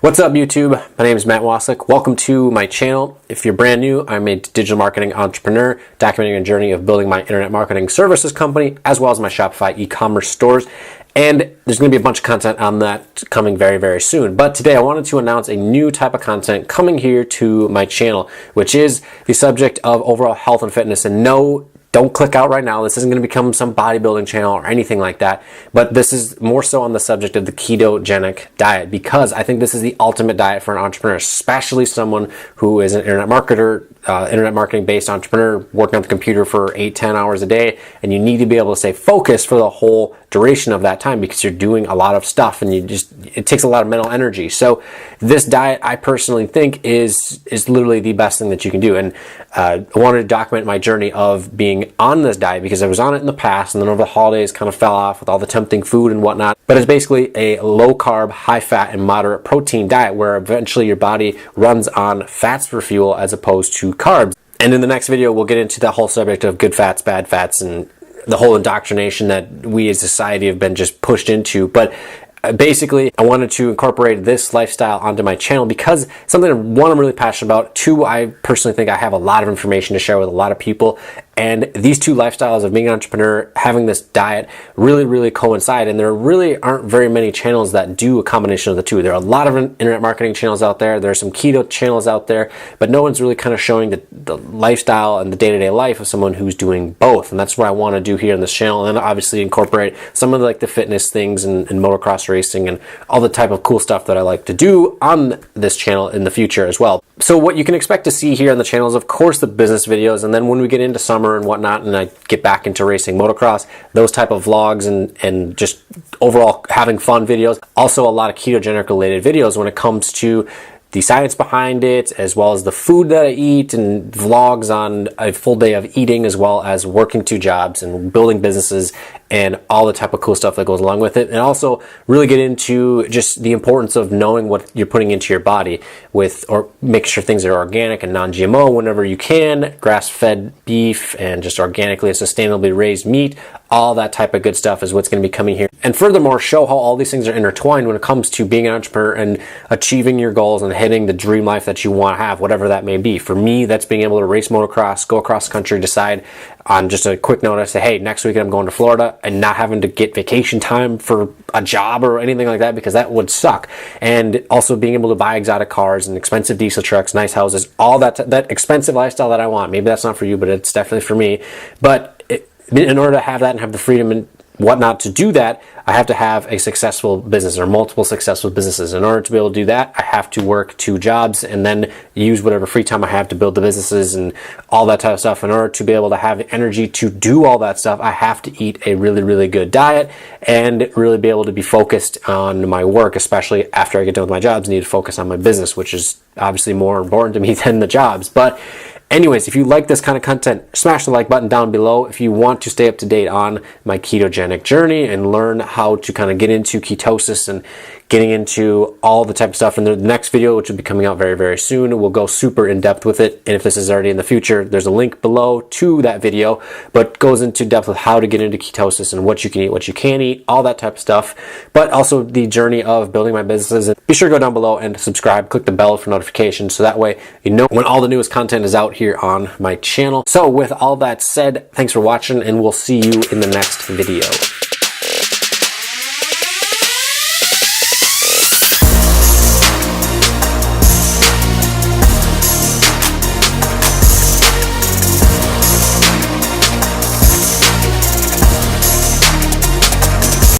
What's up YouTube? My name is Matt Wacek. Welcome to my channel. If you're brand new, I'm a digital marketing entrepreneur documenting a journey of building my internet marketing services company as well as my Shopify e-commerce stores. And there's going to be a bunch of content on that coming very, very soon. But today I wanted to announce a new type of content coming here to my channel, which is the subject of overall health and fitness. And no, don't click out right now. This isn't going to become some bodybuilding channel or anything like that. But this is more so on the subject of the ketogenic diet, because I think this is the ultimate diet for an entrepreneur, especially someone who is an internet marketer, internet marketing based entrepreneur, working on the computer for 8-10 hours a day. And you need to be able to stay focused for the whole duration of that time because you're doing a lot of stuff and it takes a lot of mental energy. So this diet, I personally think, is literally the best thing that you can do. And I wanted to document my journey of being on this diet because I was on it in the past and then over the holidays kind of fell off with all the tempting food and whatnot. But it's basically a low carb, high fat, and moderate protein diet where eventually your body runs on fats for fuel as opposed to carbs. And in the next video, we'll get into the whole subject of good fats, bad fats, and the whole indoctrination that we as a society have been just pushed into. But basically, I wanted to incorporate this lifestyle onto my channel because something, one, I'm really passionate about. Two, I personally think I have a lot of information to share with a lot of people. And these two lifestyles of being an entrepreneur, having this diet, really coincide. And there really aren't very many channels that do a combination of the two. There are a lot of internet marketing channels out there. There are some keto channels out there, but no one's really kind of showing the lifestyle and the day-to-day life of someone who's doing both. And that's what I want to do here on this channel. And obviously incorporate some of the fitness things and motocross racing and all the type of cool stuff that I like to do on this channel in the future as well. So what you can expect to see here on the channel is, of course, the business videos. And then when we get into summer and whatnot, and I get back into racing motocross, those type of vlogs and just overall having fun videos. Also a lot of ketogenic related videos when it comes to the science behind it, as well as the food that I eat, and vlogs on a full day of eating, as well as working 2 jobs and building businesses and all the type of cool stuff that goes along with it. And also really get into just the importance of knowing what you're putting into your body or make sure things are organic and non-GMO whenever you can, grass-fed beef and just organically and sustainably raised meat. All that type of good stuff is what's going to be coming here. And furthermore, show how all these things are intertwined when it comes to being an entrepreneur and achieving your goals and hitting the dream life that you want to have, whatever that may be. For me, that's being able to race motocross, go across the country, decide on just a quick notice, say, hey, next week I'm going to Florida, and not having to get vacation time for a job or anything like that, because that would suck. And also being able to buy exotic cars and expensive diesel trucks, nice houses, all that expensive lifestyle that I want. Maybe that's not for you, but it's definitely for me. But in order to have that and have the freedom and whatnot to do that, I have to have a successful business or multiple successful businesses. In order to be able to do that, I have to work 2 jobs and then use whatever free time I have to build the businesses and all that type of stuff. In order to be able to have the energy to do all that stuff, I have to eat a really good diet and really be able to be focused on my work, especially after I get done with my jobs. I need to focus on my business, which is obviously more important to me than the jobs. But anyways, if you like this kind of content, smash the like button down below. If you want to stay up to date on my ketogenic journey and learn how to kind of get into ketosis and getting into all the type of stuff in the next video, which will be coming out very soon, we'll go super in depth with it. And if this is already in the future, there's a link below to that video, but goes into depth with how to get into ketosis and what you can eat, what you can't eat, all that type of stuff. But also the journey of building my businesses. And be sure to go down below and subscribe, click the bell for notifications, so that way you know when all the newest content is out here on my channel. So with all that said, thanks for watching, and we'll see you in the next video.